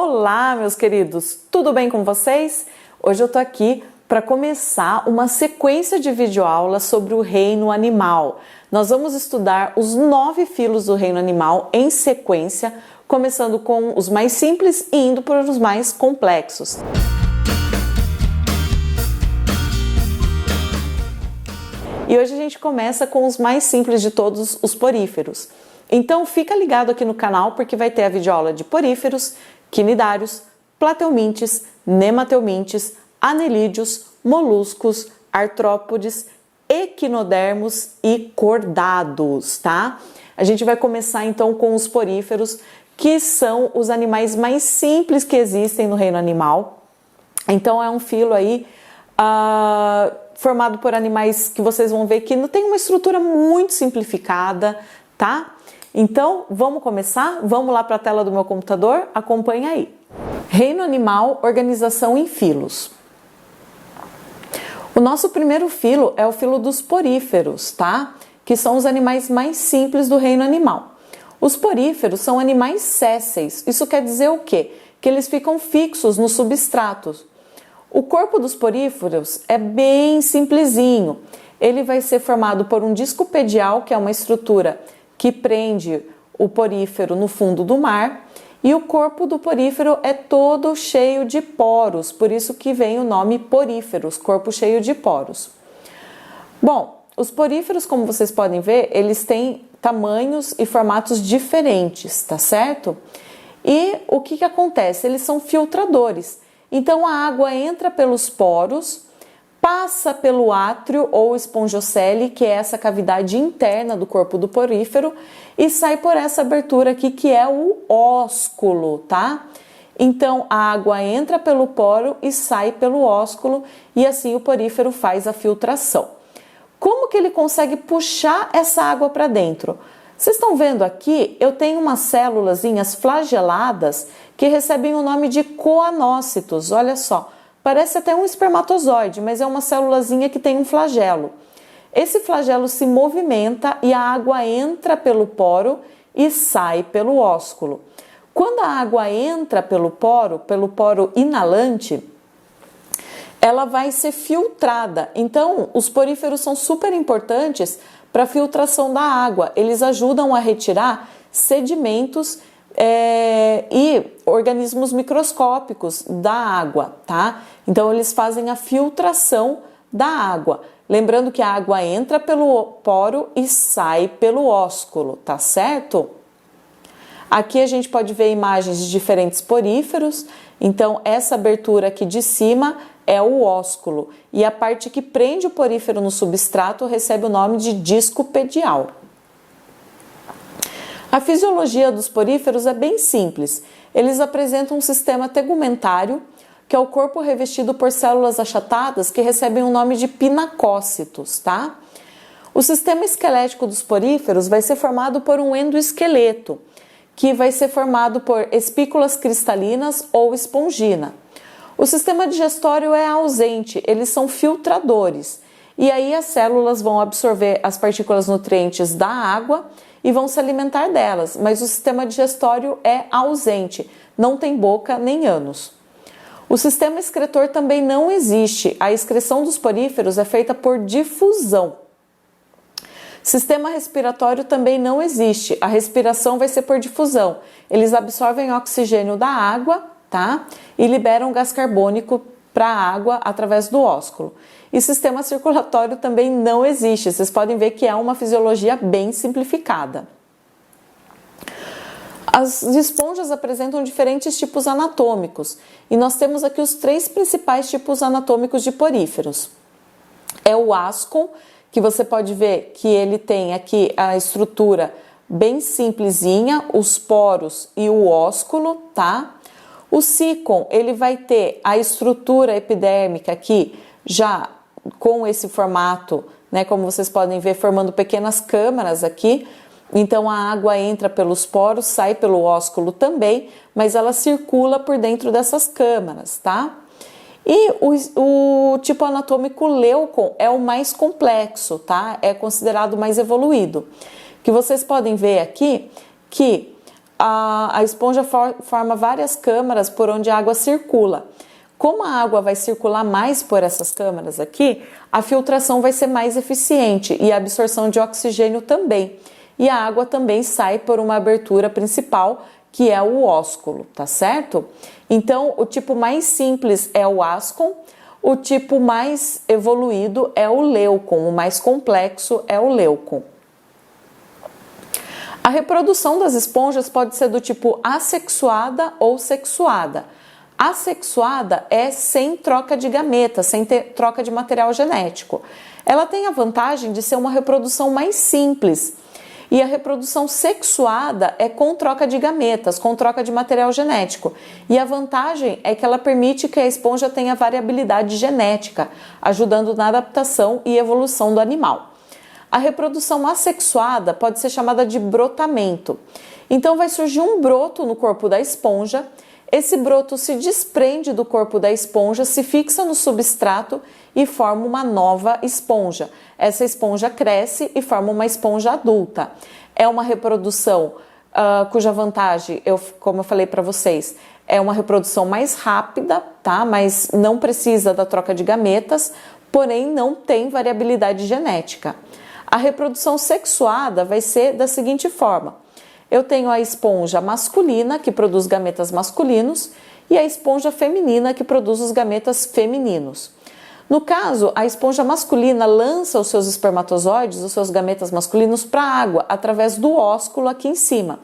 Olá, meus queridos! Tudo bem com vocês? Hoje eu tô aqui para começar uma sequência de videoaulas sobre o reino animal. Nós vamos estudar os 9 filos do reino animal em sequência, começando com os mais simples e indo para os mais complexos. E hoje a gente começa com os mais simples de todos, os poríferos. Então fica ligado aqui no canal porque vai ter a videoaula de poríferos, quinidários, plateumintes, nemateumintes, anelídeos, moluscos, artrópodes, equinodermos e cordados, tá? A gente vai começar então com os poríferos, que são os animais mais simples que existem no reino animal. Então é um filo aí formado por animais que vocês vão ver que não tem uma estrutura muito simplificada, tá? Então, vamos começar? Vamos lá para a tela do meu computador? Acompanha aí. Reino animal, organização em filos. O nosso primeiro filo é o filo dos poríferos, tá? Que são os animais mais simples do reino animal. Os poríferos são animais sésseis. Isso quer dizer o quê? Que eles ficam fixos no substrato. O corpo dos poríferos é bem simplesinho. Ele vai ser formado por um disco pedial, que é uma estrutura que prende o porífero no fundo do mar, e o corpo do porífero é todo cheio de poros, por isso que vem o nome poríferos, corpo cheio de poros. Bom, os poríferos, como vocês podem ver, eles têm tamanhos e formatos diferentes, tá certo? E o que acontece? Eles são filtradores, então a água entra pelos poros, passa pelo átrio ou espongiocele, que é essa cavidade interna do corpo do porífero, e sai por essa abertura aqui, que é o ósculo, tá? Então, a água entra pelo poro e sai pelo ósculo, e assim o porífero faz a filtração. Como que ele consegue puxar essa água para dentro? Vocês estão vendo aqui, eu tenho umas célulazinhas flageladas que recebem o nome de coanócitos, olha só. Parece até um espermatozoide, mas é uma célulazinha que tem um flagelo. Esse flagelo se movimenta e a água entra pelo poro e sai pelo ósculo. Quando a água entra pelo poro inalante, ela vai ser filtrada. Então, os poríferos são super importantes para a filtração da água. Eles ajudam a retirar sedimentos e organismos microscópicos da água, tá? Então eles fazem a filtração da água. Lembrando que a água entra pelo poro e sai pelo ósculo, tá certo? Aqui a gente pode ver imagens de diferentes poríferos. Então essa abertura aqui de cima é o ósculo e a parte que prende o porífero no substrato recebe o nome de disco pedial. A fisiologia dos poríferos é bem simples. Eles apresentam um sistema tegumentário, que é o corpo revestido por células achatadas que recebem o nome de pinacócitos, tá? O sistema esquelético dos poríferos vai ser formado por um endoesqueleto, que vai ser formado por espículas cristalinas ou espongina. O sistema digestório é ausente, eles são filtradores. E aí as células vão absorver as partículas nutrientes da água e vão se alimentar delas, mas o sistema digestório é ausente, não tem boca nem ânus. O sistema excretor também não existe, a excreção dos poríferos é feita por difusão. Sistema respiratório também não existe, a respiração vai ser por difusão. Eles absorvem oxigênio da água, tá? E liberam gás carbônico para a água através do ósculo. E sistema circulatório também não existe. Vocês podem ver que é uma fisiologia bem simplificada. As esponjas apresentam diferentes tipos anatômicos. E nós temos aqui os 3 principais tipos anatômicos de poríferos. É o ascon, que você pode ver que ele tem aqui a estrutura bem simplesinha, os poros e o ósculo, tá? O sícon, ele vai ter a estrutura epidérmica aqui já com esse formato, né, como vocês podem ver, formando pequenas câmaras aqui. Então a água entra pelos poros, sai pelo ósculo também, mas ela circula por dentro dessas câmaras, tá? E o tipo anatômico leucon é o mais complexo, tá? É considerado mais evoluído. Que vocês podem ver aqui que a esponja forma várias câmaras por onde a água circula. Como a água vai circular mais por essas câmaras aqui, a filtração vai ser mais eficiente e a absorção de oxigênio também. E a água também sai por uma abertura principal, que é o ósculo, tá certo? Então, o tipo mais simples é o ascon, o tipo mais evoluído é o leucon, o mais complexo é o leucon. A reprodução das esponjas pode ser do tipo assexuada ou sexuada. Assexuada é sem troca de gametas, sem troca de material genético. Ela tem a vantagem de ser uma reprodução mais simples. E a reprodução sexuada é com troca de gametas, com troca de material genético. E a vantagem é que ela permite que a esponja tenha variabilidade genética, ajudando na adaptação e evolução do animal. A reprodução assexuada pode ser chamada de brotamento. Então vai surgir um broto no corpo da esponja. Esse broto se desprende do corpo da esponja, se fixa no substrato e forma uma nova esponja. Essa esponja cresce e forma uma esponja adulta. É uma reprodução cuja vantagem, como eu falei para vocês, é uma reprodução mais rápida, tá? Mas não precisa da troca de gametas, porém não tem variabilidade genética. A reprodução sexuada vai ser da seguinte forma. Eu tenho a esponja masculina, que produz gametas masculinos, e a esponja feminina, que produz os gametas femininos. No caso, a esponja masculina lança os seus espermatozoides, os seus gametas masculinos, para a água, através do ósculo aqui em cima.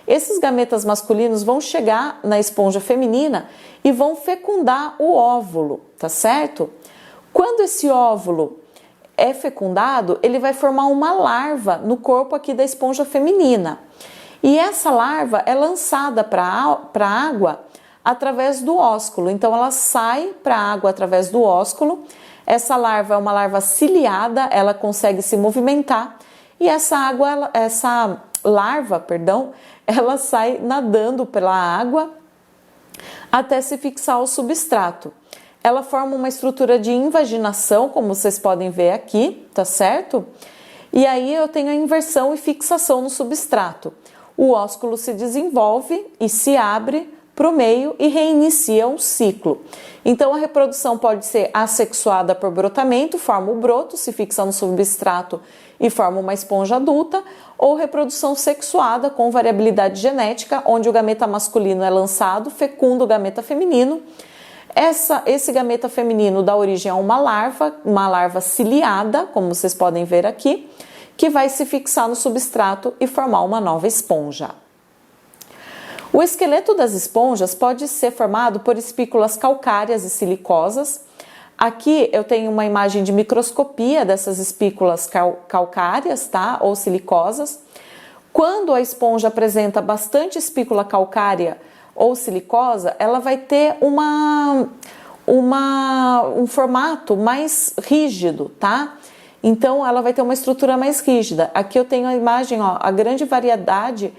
Esses gametas masculinos vão chegar na esponja feminina e vão fecundar o óvulo, tá certo? Quando esse óvulo é fecundado, ele vai formar uma larva no corpo aqui da esponja feminina. E essa larva é lançada para a água através do ósculo. Então, ela sai para a água através do ósculo. Essa larva é uma larva ciliada, ela consegue se movimentar. E essa larva, ela sai nadando pela água até se fixar ao substrato. Ela forma uma estrutura de invaginação, como vocês podem ver aqui, tá certo? E aí eu tenho a inversão e fixação no substrato. O ósculo se desenvolve e se abre para o meio e reinicia um ciclo. Então, a reprodução pode ser assexuada por brotamento, forma o broto, se fixa no substrato e forma uma esponja adulta, ou reprodução sexuada com variabilidade genética, onde o gameta masculino é lançado, fecunda o gameta feminino. Esse gameta feminino dá origem a uma larva ciliada, como vocês podem ver aqui, que vai se fixar no substrato e formar uma nova esponja. O esqueleto das esponjas pode ser formado por espículas calcárias e silicosas. Aqui eu tenho uma imagem de microscopia dessas espículas calcárias, tá? Ou silicosas. Quando a esponja apresenta bastante espícula calcária ou silicosa, ela vai ter um formato mais rígido, tá? Então, ela vai ter uma estrutura mais rígida. Aqui eu tenho a imagem, ó, a grande variedade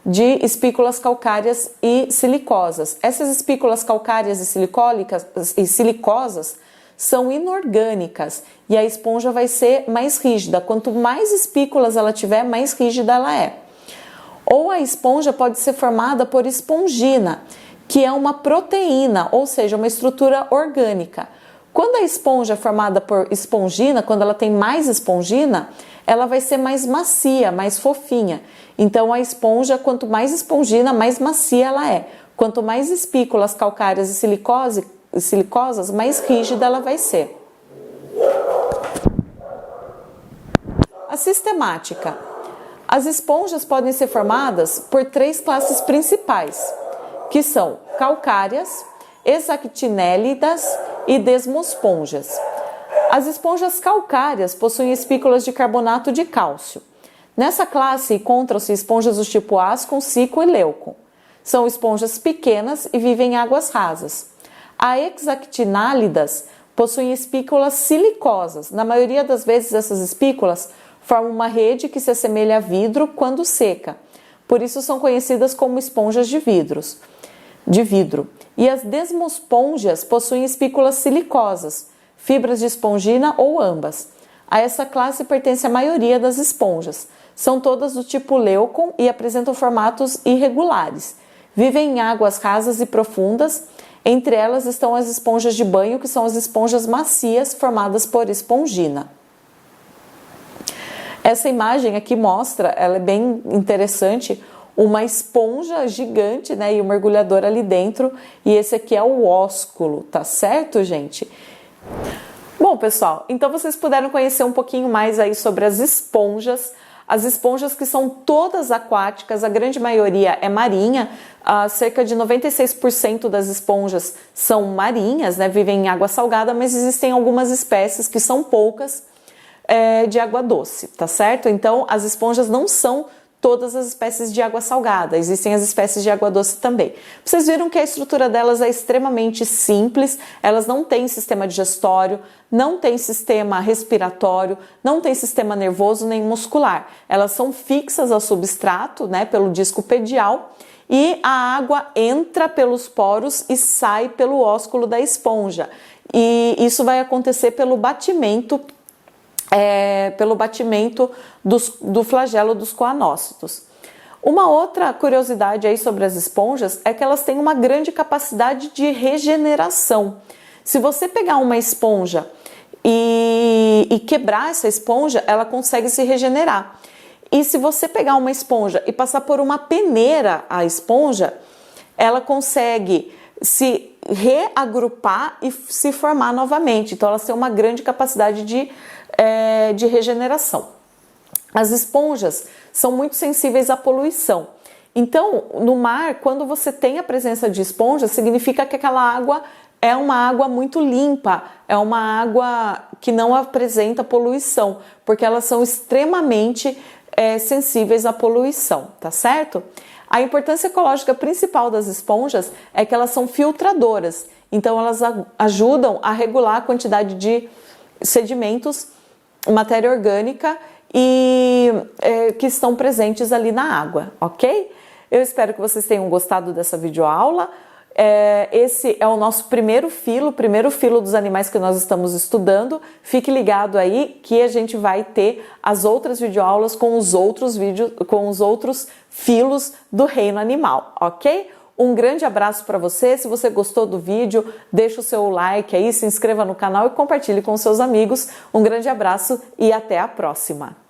de espículas calcárias e silicosas. Essas espículas calcárias e silicosas são inorgânicas e a esponja vai ser mais rígida. Quanto mais espículas ela tiver, mais rígida ela é. Ou a esponja pode ser formada por espongina, que é uma proteína, ou seja, uma estrutura orgânica. Quando a esponja é formada por espongina, quando ela tem mais espongina, ela vai ser mais macia, mais fofinha. Então a esponja, quanto mais espongina, mais macia ela é. Quanto mais espículas calcárias e silicosas, mais rígida ela vai ser. A sistemática. As esponjas podem ser formadas por 3 classes principais, que são calcárias, hexactinélidas e desmosponjas. As esponjas calcárias possuem espículas de carbonato de cálcio. Nessa classe encontram-se esponjas do tipo ascon, sicon e leucon. São esponjas pequenas e vivem em águas rasas. As hexactinálidas possuem espículas silicosas. Na maioria das vezes, essas espículas formam uma rede que se assemelha a vidro quando seca. Por isso são conhecidas como esponjas de vidro. E as desmosponjas possuem espículas silicosas, fibras de espongina ou ambas. A essa classe pertence a maioria das esponjas. São todas do tipo leucon e apresentam formatos irregulares. Vivem em águas rasas e profundas. Entre elas estão as esponjas de banho, que são as esponjas macias formadas por espongina. Essa imagem aqui mostra, ela é bem interessante, uma esponja gigante, né, e um mergulhador ali dentro, e esse aqui é o ósculo, tá certo, gente? Bom, pessoal, então vocês puderam conhecer um pouquinho mais aí sobre as esponjas que são todas aquáticas, a grande maioria é marinha, cerca de 96% das esponjas são marinhas, né, vivem em água salgada, mas existem algumas espécies que são poucas, de água doce, tá certo? Então, as esponjas não são todas as espécies de água salgada, existem as espécies de água doce também. Vocês viram que a estrutura delas é extremamente simples, elas não têm sistema digestório, não têm sistema respiratório, não têm sistema nervoso nem muscular. Elas são fixas ao substrato, né, pelo disco pedial, e a água entra pelos poros e sai pelo ósculo da esponja. E isso vai acontecer pelo batimento do flagelo dos coanócitos. Uma outra curiosidade aí sobre as esponjas é que elas têm uma grande capacidade de regeneração. Se você pegar uma esponja e quebrar essa esponja, ela consegue se regenerar. E se você pegar uma esponja e passar por uma peneira a esponja, ela consegue se reagrupar e se formar novamente. Então elas têm uma grande capacidade de regeneração. As esponjas são muito sensíveis à poluição. Então, no mar, quando você tem a presença de esponjas, significa que aquela água é uma água muito limpa, é uma água que não apresenta poluição, porque elas são extremamente sensíveis à poluição, tá certo? A importância ecológica principal das esponjas é que elas são filtradoras, então elas ajudam a regular a quantidade de sedimentos, matéria orgânica e que estão presentes ali na água, ok? Eu espero que vocês tenham gostado dessa videoaula. Esse é o nosso primeiro filo dos animais que nós estamos estudando. Fique ligado aí que a gente vai ter as outras videoaulas com os outros filos do reino animal, ok? Um grande abraço para você. Se você gostou do vídeo, deixa o seu like aí, se inscreva no canal e compartilhe com seus amigos. Um grande abraço e até a próxima!